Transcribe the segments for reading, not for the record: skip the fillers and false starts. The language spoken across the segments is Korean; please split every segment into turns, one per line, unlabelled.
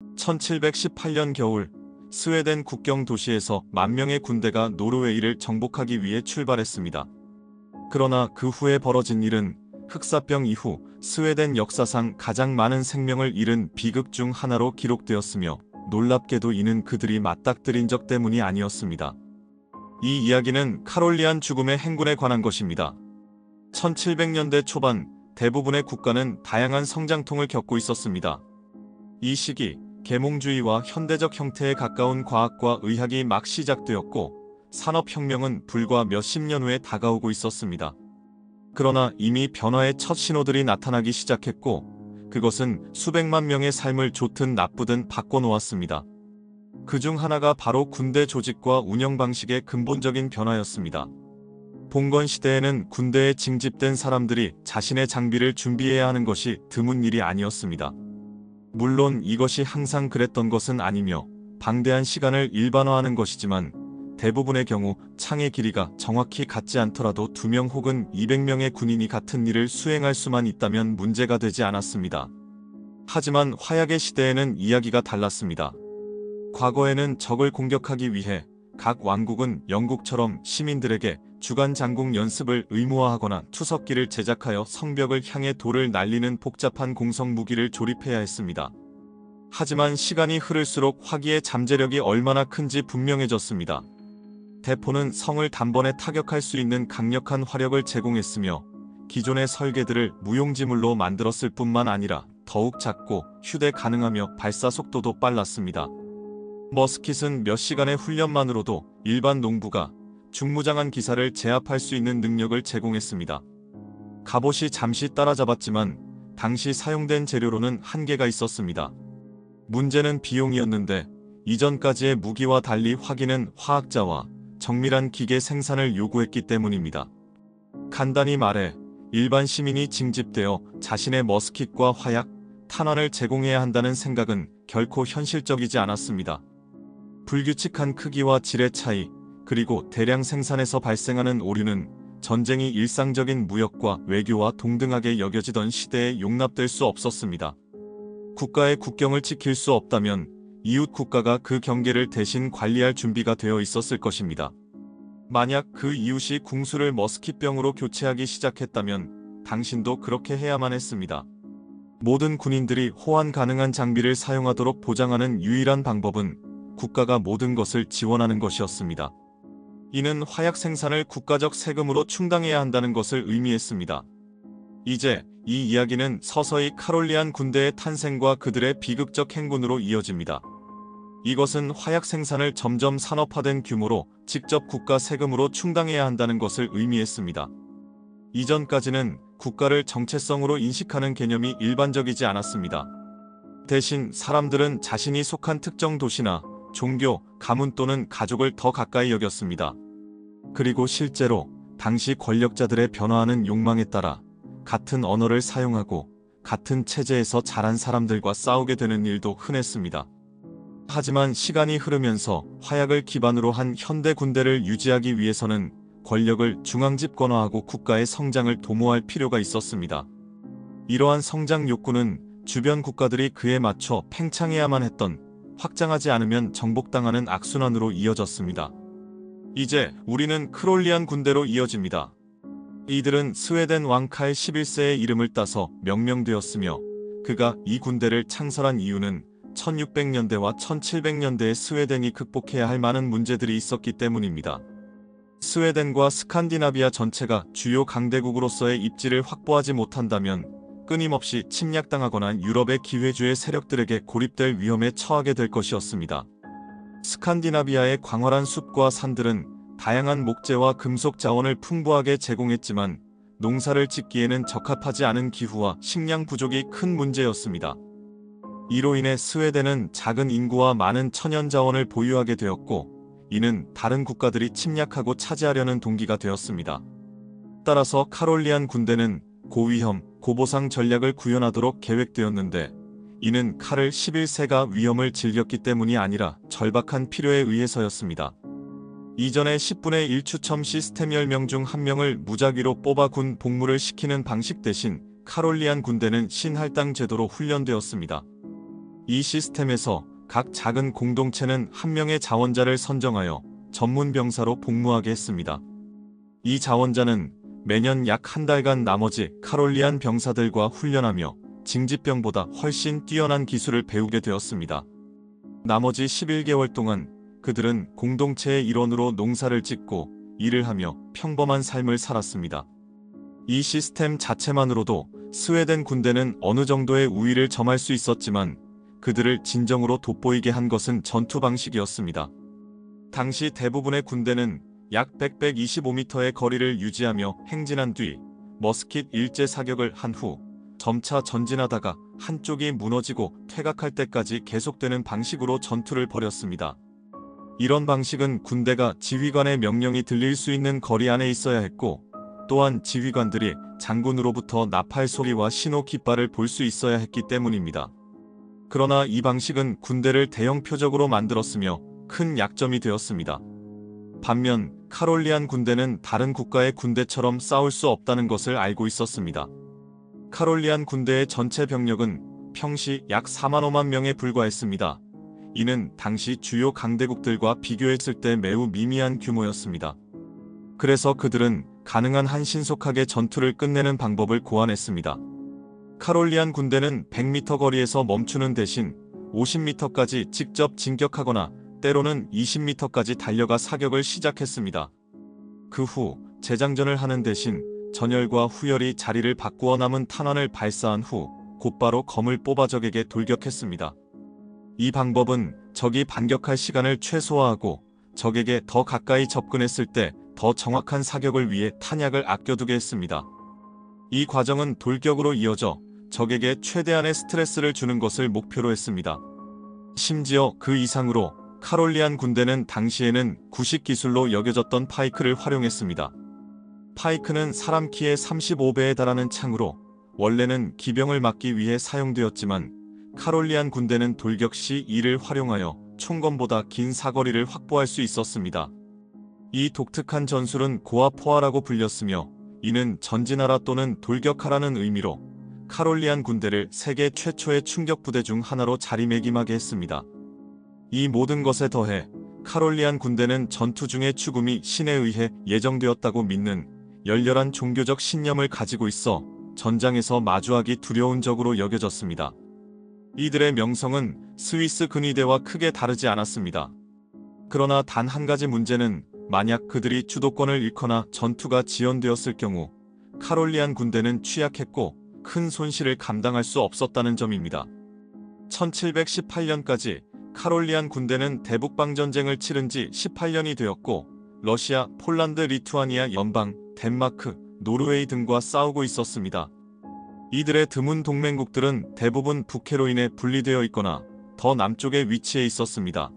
1718년 겨울 스웨덴 국경 도시에서 10,000명의 군대가 노르웨이를 정복하기 위해 출발했습니다. 그러나 그 후에 벌어진 일은 흑사병 이후 스웨덴 역사상 가장 많은 생명을 잃은 비극 중 하나로 기록되었으며, 놀랍게도 이는 그들이 맞닥뜨린 적 때문이 아니었습니다. 이 이야기는 카롤리안 죽음의 행군에 관한 것입니다. 1700년대 초반 대부분의 국가는 다양한 성장통을 겪고 있었습니다. 이 시기 계몽주의와 현대적 형태에 가까운 과학과 의학이 막 시작되었고, 산업혁명은 불과 몇십 년 후에 다가오고 있었습니다. 그러나 이미 변화의 첫 신호들이 나타나기 시작했고, 그것은 수백만 명의 삶을 좋든 나쁘든 바꿔놓았습니다. 그중 하나가 바로 군대 조직과 운영 방식의 근본적인 변화였습니다. 봉건 시대에는 군대에 징집된 사람들이 자신의 장비를 준비해야 하는 것이 드문 일이 아니었습니다. 물론 이것이 항상 그랬던 것은 아니며 방대한 시간을 일반화하는 것이지만, 대부분의 경우 창의 길이가 정확히 같지 않더라도 2명 혹은 200명의 군인이 같은 일을 수행할 수만 있다면 문제가 되지 않았습니다. 하지만 화약의 시대에는 이야기가 달랐습니다. 과거에는 적을 공격하기 위해 각 왕국은 영국처럼 시민들에게 주간 장궁 연습을 의무화하거나 투석기를 제작하여 성벽을 향해 돌을 날리는 복잡한 공성 무기를 조립해야 했습니다. 하지만 시간이 흐를수록 화기의 잠재력이 얼마나 큰지 분명해졌습니다. 대포는 성을 단번에 타격할 수 있는 강력한 화력을 제공했으며, 기존의 설계들을 무용지물로 만들었을 뿐만 아니라 더욱 작고 휴대 가능하며 발사 속도도 빨랐습니다. 머스킷은 몇 시간의 훈련만으로도 일반 농부가 중무장한 기사를 제압할 수 있는 능력을 제공했습니다. 갑옷이 잠시 따라잡았지만 당시 사용된 재료로는 한계가 있었습니다. 문제는 비용이었는데, 이전까지의 무기와 달리 화기는 화학자와 정밀한 기계 생산을 요구했기 때문입니다. 간단히 말해 일반 시민이 징집되어 자신의 머스킷과 화약, 탄환을 제공해야 한다는 생각은 결코 현실적이지 않았습니다. 불규칙한 크기와 질의 차이, 그리고 대량 생산에서 발생하는 오류는 전쟁이 일상적인 무역과 외교와 동등하게 여겨지던 시대에 용납될 수 없었습니다. 국가의 국경을 지킬 수 없다면 이웃 국가가 그 경계를 대신 관리할 준비가 되어 있었을 것입니다. 만약 그 이웃이 궁수를 머스킷병으로 교체하기 시작했다면 당신도 그렇게 해야만 했습니다. 모든 군인들이 호환 가능한 장비를 사용하도록 보장하는 유일한 방법은 국가가 모든 것을 지원하는 것이었습니다. 이는 화약 생산을 국가적 세금으로 충당해야 한다는 것을 의미했습니다. 이제 이 이야기는 서서히 카롤리안 군대의 탄생과 그들의 비극적 행군으로 이어집니다. 이것은 화약 생산을 점점 산업화된 규모로 직접 국가 세금으로 충당해야 한다는 것을 의미했습니다. 이전까지는 국가를 정체성으로 인식하는 개념이 일반적이지 않았습니다. 대신 사람들은 자신이 속한 특정 도시나 종교, 가문 또는 가족을 더 가까이 여겼습니다. 그리고 실제로 당시 권력자들의 변화하는 욕망에 따라 같은 언어를 사용하고 같은 체제에서 자란 사람들과 싸우게 되는 일도 흔했습니다. 하지만 시간이 흐르면서 화약을 기반으로 한 현대 군대를 유지하기 위해서는 권력을 중앙집권화하고 국가의 성장을 도모할 필요가 있었습니다. 이러한 성장 욕구는 주변 국가들이 그에 맞춰 팽창해야만 했던, 확장하지 않으면 정복당하는 악순환으로 이어졌습니다. 이제 우리는 크롤리안 군대로 이어집니다. 이들은 스웨덴 왕 칼 11세의 이름을 따서 명명되었으며, 그가 이 군대를 창설한 이유는 1600년대와 1700년대의 스웨덴이 극복해야 할 많은 문제들이 있었기 때문입니다. 스웨덴과 스칸디나비아 전체가 주요 강대국으로서의 입지를 확보하지 못한다면 끊임없이 침략당하거나 유럽의 기회주의 세력들에게 고립될 위험에 처하게 될 것이었습니다. 스칸디나비아의 광활한 숲과 산들은 다양한 목재와 금속 자원을 풍부하게 제공했지만, 농사를 짓기에는 적합하지 않은 기후와 식량 부족이 큰 문제였습니다. 이로 인해 스웨덴은 작은 인구와 많은 천연 자원을 보유하게 되었고, 이는 다른 국가들이 침략하고 차지하려는 동기가 되었습니다. 따라서 카롤리안 군대는 고위험, 고보상 전략을 구현하도록 계획되었는데, 이는 칼을 11세가 위험을 즐겼기 때문이 아니라 절박한 필요에 의해서였습니다. 이전의 10분의 1 추첨 시스템 10명 중 1명을 무작위로 뽑아 군 복무를 시키는 방식 대신 카롤리안 군대는 신할당 제도로 훈련되었습니다. 이 시스템에서 각 작은 공동체는 한 명의 자원자를 선정하여 전문 병사로 복무하게 했습니다. 이 자원자는 매년 약 한 달간 나머지 카롤리안 병사들과 훈련하며 징집병보다 훨씬 뛰어난 기술을 배우게 되었습니다. 나머지 11개월 동안 그들은 공동체의 일원으로 농사를 짓고 일을 하며 평범한 삶을 살았습니다. 이 시스템 자체만으로도 스웨덴 군대는 어느 정도의 우위를 점할 수 있었지만 그들을 진정으로 돋보이게 한 것은 전투 방식이었습니다. 당시 대부분의 군대는 약 125m의 거리를 유지하며 행진한 뒤 머스킷 일제 사격을 한 후 점차 전진하다가 한쪽이 무너지고 퇴각할 때까지 계속되는 방식으로 전투를 벌였습니다. 이런 방식은 군대가 지휘관의 명령이 들릴 수 있는 거리 안에 있어야 했고, 또한 지휘관들이 장군으로부터 나팔 소리와 신호 깃발을 볼 수 있어야 했기 때문입니다. 그러나 이 방식은 군대를 대형 표적으로 만들었으며 큰 약점이 되었습니다. 반면 카롤리안 군대는 다른 국가의 군대처럼 싸울 수 없다는 것을 알고 있었습니다. 카롤리안 군대의 전체 병력은 평시 약 4만 5만 명에 불과했습니다. 이는 당시 주요 강대국들과 비교했을 때 매우 미미한 규모였습니다. 그래서 그들은 가능한 한 신속하게 전투를 끝내는 방법을 고안했습니다. 카롤리안 군대는 100m 거리에서 멈추는 대신 50m까지 직접 진격하거나 때로는 20m까지 달려가 사격을 시작했습니다. 그 후 재장전을 하는 대신 전열과 후열이 자리를 바꾸어 남은 탄환을 발사한 후 곧바로 검을 뽑아 적에게 돌격했습니다. 이 방법은 적이 반격할 시간을 최소화하고 적에게 더 가까이 접근했을 때 더 정확한 사격을 위해 탄약을 아껴두게 했습니다. 이 과정은 돌격으로 이어져 적에게 최대한의 스트레스를 주는 것을 목표로 했습니다. 심지어 그 이상으로 카롤리안 군대는 당시에는 구식 기술로 여겨졌던 파이크를 활용했습니다. 파이크는 사람 키의 35배에 달하는 창으로 원래는 기병을 막기 위해 사용되었지만 카롤리안 군대는 돌격 시 이를 활용하여 총검보다 긴 사거리를 확보할 수 있었습니다. 이 독특한 전술은 고아포화라고 불렸으며 이는 전진하라 또는 돌격하라는 의미로 카롤리안 군대를 세계 최초의 충격부대 중 하나로 자리매김하게 했습니다. 이 모든 것에 더해 카롤리안 군대는 전투 중의 죽음이 신에 의해 예정되었다고 믿는 열렬한 종교적 신념을 가지고 있어 전장에서 마주하기 두려운 적으로 여겨졌습니다. 이들의 명성은 스위스 근위대와 크게 다르지 않았습니다. 그러나 단 한 가지 문제는 만약 그들이 주도권을 잃거나 전투가 지연되었을 경우 카롤리안 군대는 취약했고 큰 손실을 감당할 수 없었다는 점입니다. 1718년까지 카롤리안 군대는 대북방전쟁을 치른 지 18년이 되었고 러시아, 폴란드, 리투아니아 연방, 덴마크, 노르웨이 등과 싸우고 있었습니다. 이들의 드문 동맹국들은 대부분 북해로 인해 분리되어 있거나 더 남쪽에 위치해 있었습니다.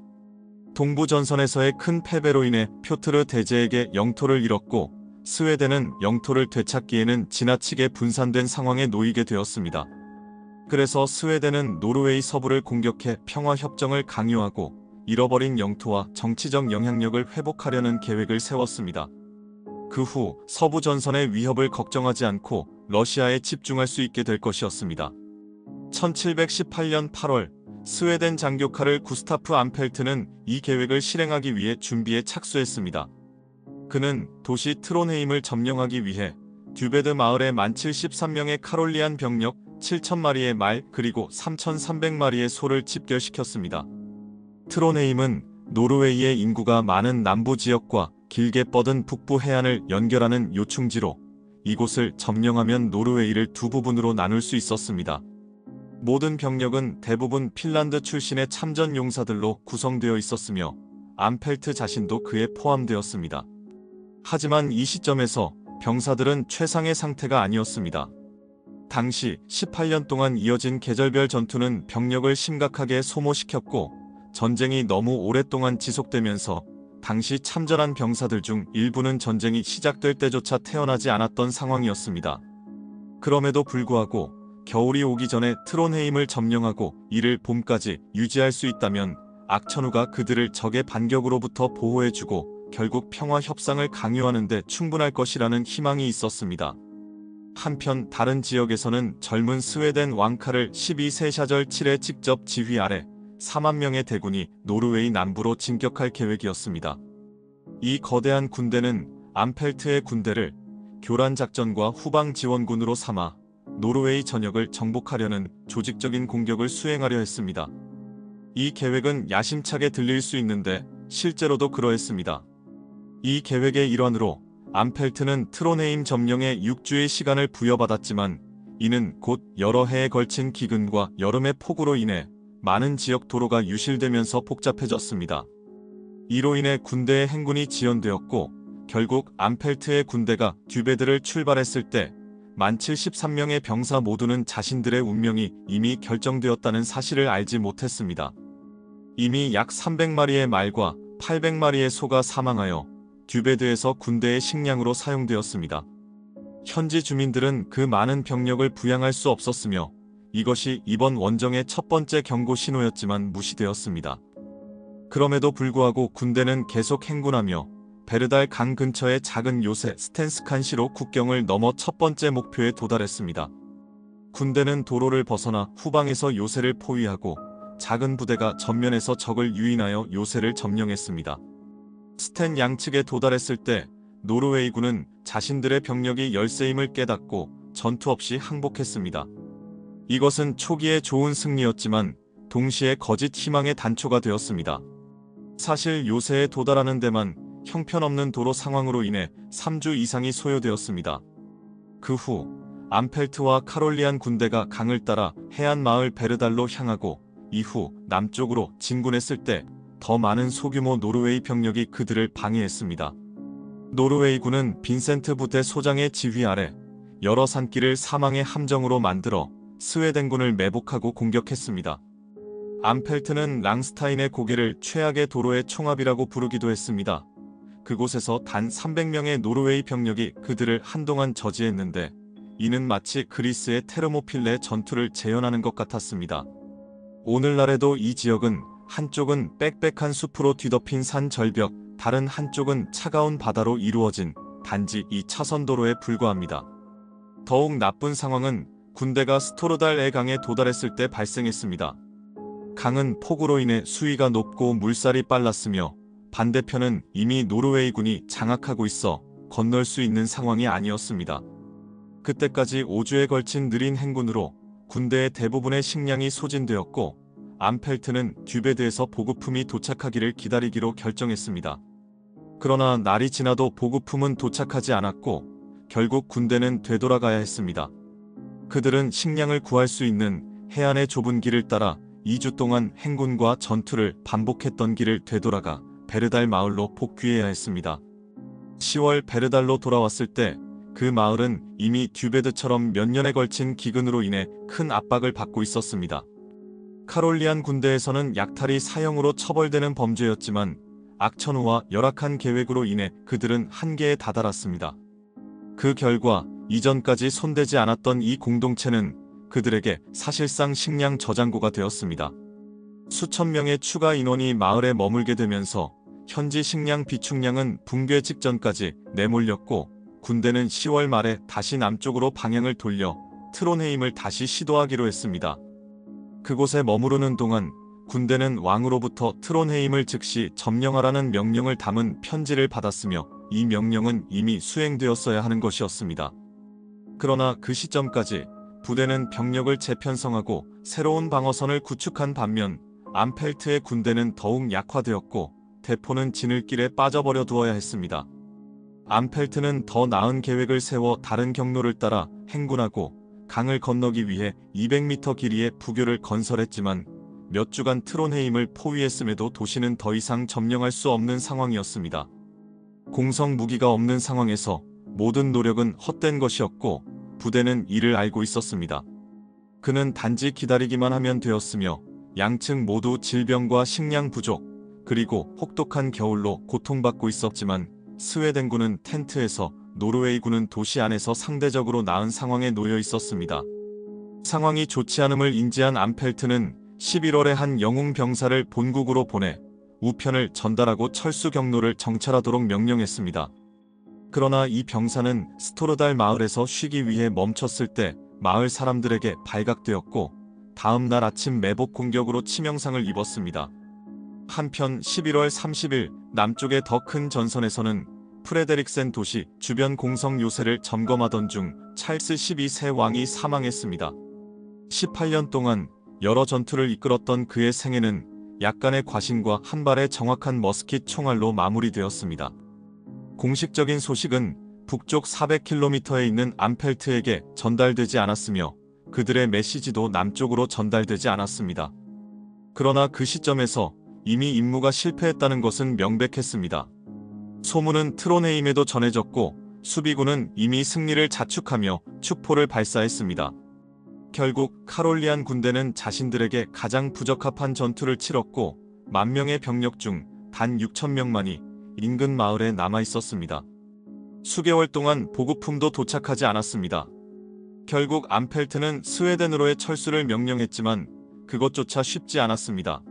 동부 전선에서의 큰 패배로 인해 표트르 대제에게 영토를 잃었고 스웨덴은 영토를 되찾기에는 지나치게 분산된 상황에 놓이게 되었습니다. 그래서 스웨덴은 노르웨이 서부를 공격해 평화협정을 강요하고 잃어버린 영토와 정치적 영향력을 회복하려는 계획을 세웠습니다. 그 후 서부 전선의 위협을 걱정하지 않고 러시아에 집중할 수 있게 될 것이었습니다. 1718년 8월 스웨덴 장교카를 구스타프 암펠트는 이 계획을 실행하기 위해 준비에 착수했습니다. 그는 도시 트론헤임을 점령하기 위해 듀베드 마을에 만 73명의 카롤리안 병력 7,000마리의 말 그리고 3,300마리의 소를 집결시켰습니다. 트론헤임은 노르웨이의 인구가 많은 남부 지역과 길게 뻗은 북부 해안을 연결하는 요충지로 이곳을 점령하면 노르웨이를 두 부분으로 나눌 수 있었습니다. 모든 병력은 대부분 핀란드 출신의 참전 용사들로 구성되어 있었으며 암펠트 자신도 그에 포함되었습니다. 하지만 이 시점에서 병사들은 최상의 상태가 아니었습니다. 당시 18년 동안 이어진 계절별 전투는 병력을 심각하게 소모시켰고 전쟁이 너무 오랫동안 지속되면서 당시 참전한 병사들 중 일부는 전쟁이 시작될 때조차 태어나지 않았던 상황이었습니다. 그럼에도 불구하고 겨울이 오기 전에 트론헤임을 점령하고 이를 봄까지 유지할 수 있다면 악천후가 그들을 적의 반격으로부터 보호해주고 결국 평화 협상을 강요하는 데 충분할 것이라는 희망이 있었습니다. 한편 다른 지역에서는 젊은 스웨덴 왕카를 12세 샤절 7의 직접 지휘 아래 4만 명의 대군이 노르웨이 남부로 진격할 계획이었습니다. 이 거대한 군대는 암펠트의 군대를 교란 작전과 후방 지원군으로 삼아 노르웨이 전역을 정복하려는 조직적인 공격을 수행하려 했습니다. 이 계획은 야심차게 들릴 수 있는데 실제로도 그러했습니다. 이 계획의 일환으로 암펠트는 트론헤임 점령에 6주의 시간을 부여받았지만 이는 곧 여러 해에 걸친 기근과 여름의 폭우로 인해 많은 지역 도로가 유실되면서 복잡해졌습니다. 이로 인해 군대의 행군이 지연되었고 결국 암펠트의 군대가 듀베드를 출발했을 때 만 73명의 병사 모두는 자신들의 운명이 이미 결정되었다는 사실을 알지 못했습니다. 이미 약 300마리의 말과 800마리의 소가 사망하여 듀베드에서 군대의 식량으로 사용되었습니다. 현지 주민들은 그 많은 병력을 부양할 수 없었으며 이것이 이번 원정의 첫 번째 경고 신호였지만 무시되었습니다. 그럼에도 불구하고 군대는 계속 행군하며 베르달 강 근처의 작은 요새 스텐스칸시로 국경을 넘어 첫 번째 목표에 도달했습니다. 군대는 도로를 벗어나 후방에서 요새를 포위하고 작은 부대가 전면에서 적을 유인하여 요새를 점령했습니다. 스텐 양측에 도달했을 때 노르웨이군은 자신들의 병력이 열세임을 깨닫고 전투 없이 항복했습니다. 이것은 초기에 좋은 승리였지만 동시에 거짓 희망의 단초가 되었습니다. 사실 요새에 도달하는 데만 형편없는 도로 상황으로 인해 3주 이상이 소요되었습니다. 그 후 암펠트와 카롤리안 군대가 강을 따라 해안 마을 베르달로 향하고 이후 남쪽으로 진군했을 때 더 많은 소규모 노르웨이 병력이 그들을 방해했습니다. 노르웨이군은 빈센트 부대 소장의 지휘 아래 여러 산길을 사망의 함정으로 만들어 스웨덴군을 매복하고 공격했습니다. 암펠트는 랑스타인의 고개를 최악의 도로의 총합이라고 부르기도 했습니다. 그곳에서 단 300명의 노르웨이 병력이 그들을 한동안 저지했는데 이는 마치 그리스의 테르모필레 전투를 재현하는 것 같았습니다. 오늘날에도 이 지역은 한쪽은 빽빽한 숲으로 뒤덮인 산 절벽, 다른 한쪽은 차가운 바다로 이루어진 단지 2차선 도로에 불과합니다. 더욱 나쁜 상황은 군대가 스토르달 강에 도달했을 때 발생했습니다. 강은 폭우로 인해 수위가 높고 물살이 빨랐으며 반대편은 이미 노르웨이군이 장악하고 있어 건널 수 있는 상황이 아니었습니다. 그때까지 5주에 걸친 느린 행군으로 군대의 대부분의 식량이 소진되었고 암펠트는 듀베드에서 보급품이 도착하기를 기다리기로 결정했습니다. 그러나 날이 지나도 보급품은 도착하지 않았고 결국 군대는 되돌아가야 했습니다. 그들은 식량을 구할 수 있는 해안의 좁은 길을 따라 2주 동안 행군과 전투를 반복했던 길을 되돌아가 베르달 마을로 복귀해야 했습니다. 10월 베르달로 돌아왔을 때 그 마을은 이미 듀베드처럼 몇 년에 걸친 기근으로 인해 큰 압박을 받고 있었습니다. 카롤리안 군대에서는 약탈이 사형으로 처벌되는 범죄였지만 악천후와 열악한 계획으로 인해 그들은 한계에 다다랐습니다. 그 결과 이전까지 손대지 않았던 이 공동체는 그들에게 사실상 식량 저장고가 되었습니다. 수천 명의 추가 인원이 마을에 머물게 되면서 현지 식량 비축량은 붕괴 직전까지 내몰렸고 군대는 10월 말에 다시 남쪽으로 방향을 돌려 트론헤임을 다시 시도하기로 했습니다. 그곳에 머무르는 동안 군대는 왕으로부터 트론헤임을 즉시 점령하라는 명령을 담은 편지를 받았으며 이 명령은 이미 수행되었어야 하는 것이었습니다. 그러나 그 시점까지 부대는 병력을 재편성하고 새로운 방어선을 구축한 반면 암펠트의 군대는 더욱 약화되었고 대포는 지늘길에 빠져버려 두어야 했습니다. 암펠트는 더 나은 계획을 세워 다른 경로를 따라 행군하고 강을 건너기 위해 200m 길이의 부교를 건설했지만 몇 주간 트론헤임을 포위했음에도 도시는 더 이상 점령할 수 없는 상황이었습니다. 공성 무기가 없는 상황에서 모든 노력은 헛된 것이었고 부대는 이를 알고 있었습니다. 그는 단지 기다리기만 하면 되었으며 양측 모두 질병과 식량 부족 그리고 혹독한 겨울로 고통받고 있었지만 스웨덴군은 텐트에서 노르웨이군은 도시 안에서 상대적으로 나은 상황에 놓여 있었습니다. 상황이 좋지 않음을 인지한 암펠트는 11월에 한 영웅 병사를 본국으로 보내 우편을 전달하고 철수 경로를 정찰하도록 명령했습니다. 그러나 이 병사는 스토르달 마을에서 쉬기 위해 멈췄을 때 마을 사람들에게 발각되었고 다음 날 아침 매복 공격으로 치명상을 입었습니다. 한편 11월 30일 남쪽의 더 큰 전선에서는 프레데릭센 도시 주변 공성 요새를 점검하던 중 찰스 12세 왕이 사망했습니다. 18년 동안 여러 전투를 이끌었던 그의 생애는 약간의 과신과 한 발의 정확한 머스킷 총알로 마무리되었습니다. 공식적인 소식은 북쪽 400km에 있는 암펠트에게 전달되지 않았으며 그들의 메시지도 남쪽으로 전달되지 않았습니다. 그러나 그 시점에서 이미 임무가 실패했다는 것은 명백했습니다. 소문은 트론헤임에도 전해졌고 수비군은 이미 승리를 자축하며 축포를 발사했습니다. 결국 카롤리안 군대는 자신들에게 가장 부적합한 전투를 치렀고 10,000명의 병력 중 단 6,000명만이 인근 마을에 남아있었습니다. 수개월 동안 보급품도 도착하지 않았습니다. 결국 암펠트는 스웨덴으로의 철수를 명령했지만 그것조차 쉽지 않았습니다.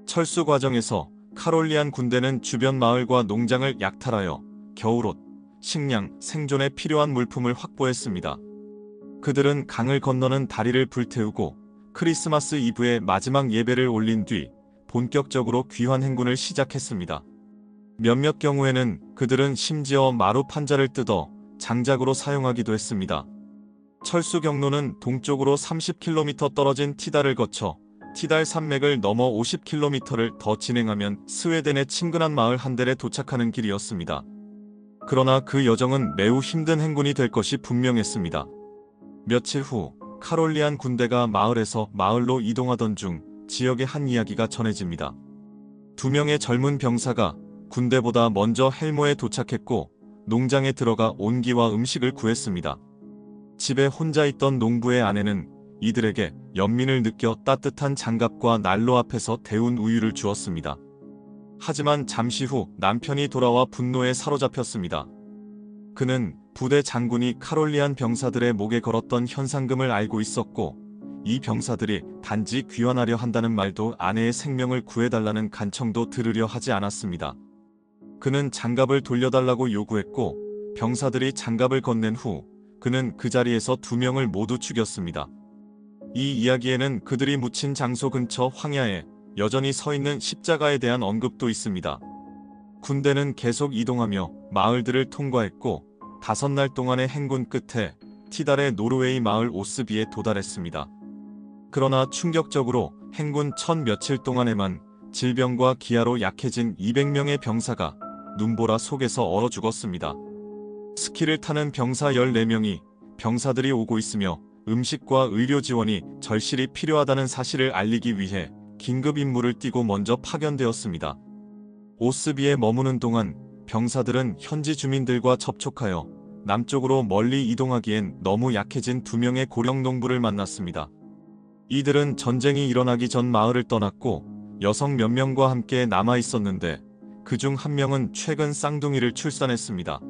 철수 과정에서 카롤리안 군대는 주변 마을과 농장을 약탈하여 겨울옷, 식량, 생존에 필요한 물품을 확보했습니다. 그들은 강을 건너는 다리를 불태우고 크리스마스 이브에 마지막 예배를 올린 뒤 본격적으로 귀환 행군을 시작했습니다. 몇몇 경우에는 그들은 심지어 마루 판자를 뜯어 장작으로 사용하기도 했습니다. 철수 경로는 동쪽으로 30km 떨어진 티달을 거쳐 티달 산맥을 넘어 50km를 더 진행하면 스웨덴의 친근한 마을 한델에 도착하는 길이었습니다. 그러나 그 여정은 매우 힘든 행군이 될 것이 분명했습니다. 며칠 후 카롤리안 군대가 마을에서 마을로 이동하던 중 지역의 한 이야기가 전해집니다. 2명의 젊은 병사가 군대보다 먼저 헬모에 도착했고 농장에 들어가 온기와 음식을 구했습니다. 집에 혼자 있던 농부의 아내는 이들에게 연민을 느껴 따뜻한 장갑과 난로 앞에서 데운 우유를 주었습니다. 하지만 잠시 후 남편이 돌아와 분노에 사로잡혔습니다. 그는 부대 장군이 카롤리안 병사들의 목에 걸었던 현상금을 알고 있었고 이 병사들이 단지 귀환하려 한다는 말도 아내의 생명을 구해달라는 간청도 들으려 하지 않았습니다. 그는 장갑을 돌려달라고 요구했고 병사들이 장갑을 건넨 후 그는 그 자리에서 2명을 모두 죽였습니다. 이 이야기에는 그들이 묻힌 장소 근처 황야에 여전히 서 있는 십자가에 대한 언급도 있습니다. 군대는 계속 이동하며 마을들을 통과했고 5날 동안의 행군 끝에 티달의 노르웨이 마을 오스비에 도달했습니다. 그러나 충격적으로 행군 첫 며칠 동안에만 질병과 기아로 약해진 200명의 병사가 눈보라 속에서 얼어 죽었습니다. 스키를 타는 병사 14명이 병사들이 오고 있으며 음식과 의료 지원이 절실히 필요하다는 사실을 알리기 위해 긴급 임무를 띠고 먼저 파견되었습니다. 오스비에 머무는 동안 병사들은 현지 주민들과 접촉하여 남쪽으로 멀리 이동하기엔 너무 약해진 2명의 고령 농부를 만났습니다. 이들은 전쟁이 일어나기 전 마을을 떠났고 여성 몇 명과 함께 남아 있었는데 그중 한 명은 최근 쌍둥이를 출산했습니다.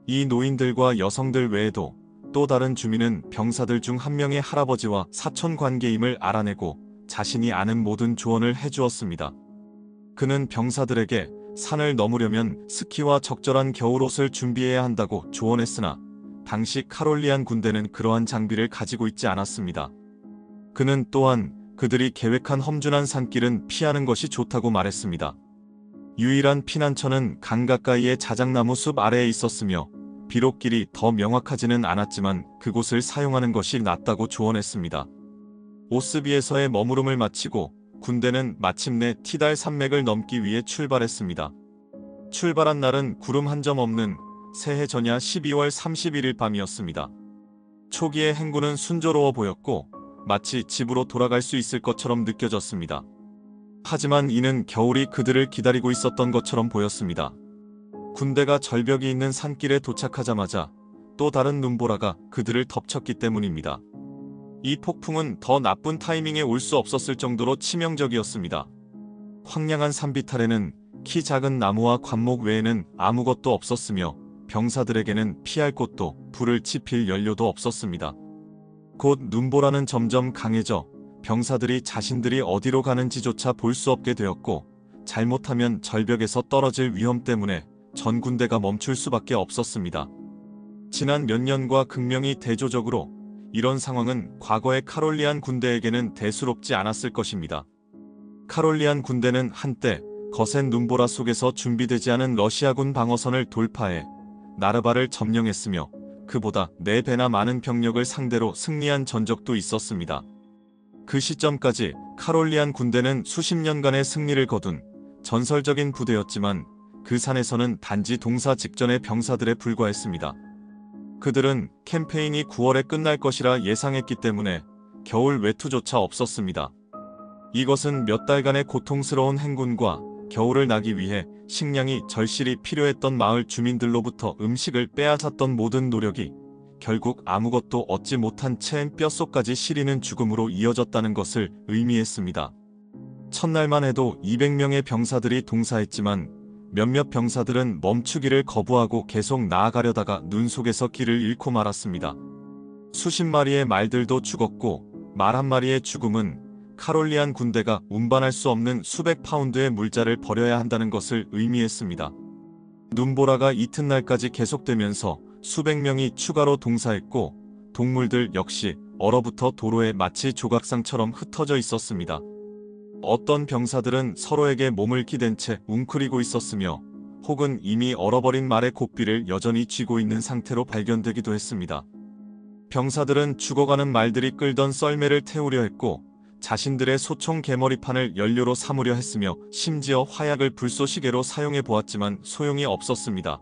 이 노인들과 여성들 외에도 또 다른 주민은 병사들 중 한 명의 할아버지와 사촌 관계임을 알아내고 자신이 아는 모든 조언을 해주었습니다. 그는 병사들에게 산을 넘으려면 스키와 적절한 겨울옷을 준비해야 한다고 조언했으나 당시 카롤리안 군대는 그러한 장비를 가지고 있지 않았습니다. 그는 또한 그들이 계획한 험준한 산길은 피하는 것이 좋다고 말했습니다. 유일한 피난처는 강 가까이의 자작나무 숲 아래에 있었으며 비록 길이 더 명확하지는 않았지만 그곳을 사용하는 것이 낫다고 조언했습니다. 오스비에서의 머무름을 마치고 군대는 마침내 티달 산맥을 넘기 위해 출발했습니다. 출발한 날은 구름 한 점 없는 새해 전야 12월 31일 밤이었습니다. 초기의 행군은 순조로워 보였고 마치 집으로 돌아갈 수 있을 것처럼 느껴졌습니다. 하지만 이는 겨울이 그들을 기다리고 있었던 것처럼 보였습니다. 군대가 절벽이 있는 산길에 도착하자마자 또 다른 눈보라가 그들을 덮쳤기 때문입니다. 이 폭풍은 더 나쁜 타이밍에 올 수 없었을 정도로 치명적이었습니다. 황량한 산비탈에는 키 작은 나무와 관목 외에는 아무것도 없었으며 병사들에게는 피할 곳도 불을 지필 연료도 없었습니다. 곧 눈보라는 점점 강해져 병사들이 자신들이 어디로 가는지조차 볼 수 없게 되었고 잘못하면 절벽에서 떨어질 위험 때문에 전 군대가 멈출 수밖에 없었습니다. 지난 몇 년과 극명히 대조적으로 이런 상황은 과거의 카롤리안 군대에게는 대수롭지 않았을 것입니다. 카롤리안 군대는 한때 거센 눈보라 속에서 준비되지 않은 러시아군 방어선을 돌파해 나르바를 점령했으며 그보다 4배나 많은 병력을 상대로 승리한 전적도 있었습니다. 그 시점까지 카롤리안 군대는 수십 년간의 승리를 거둔 전설적인 부대였지만 그 산에서는 단지 동사 직전의 병사들에 불과했습니다. 그들은 캠페인이 9월에 끝날 것이라 예상했기 때문에 겨울 외투조차 없었습니다. 이것은 몇 달간의 고통스러운 행군과 겨울을 나기 위해 식량이 절실히 필요했던 마을 주민들로부터 음식을 빼앗았던 모든 노력이 결국 아무것도 얻지 못한 채 뼛속까지 시리는 죽음으로 이어졌다는 것을 의미했습니다. 첫날만 해도 200명의 병사들이 동사했지만 몇몇 병사들은 멈추기를 거부하고 계속 나아가려다가 눈 속에서 길을 잃고 말았습니다. 수십 마리의 말들도 죽었고 말 한 마리의 죽음은 카롤리안 군대가 운반할 수 없는 수백 파운드의 물자를 버려야 한다는 것을 의미했습니다. 눈보라가 이튿날까지 계속되면서 수백 명이 추가로 동사했고 동물들 역시 얼어붙어 도로에 마치 조각상처럼 흩어져 있었습니다. 어떤 병사들은 서로에게 몸을 기댄 채 웅크리고 있었으며 혹은 이미 얼어버린 말의 고삐를 여전히 쥐고 있는 상태로 발견되기도 했습니다. 병사들은 죽어가는 말들이 끌던 썰매를 태우려 했고 자신들의 소총 개머리판을 연료로 삼으려 했으며 심지어 화약을 불쏘시개로 사용해 보았지만 소용이 없었습니다.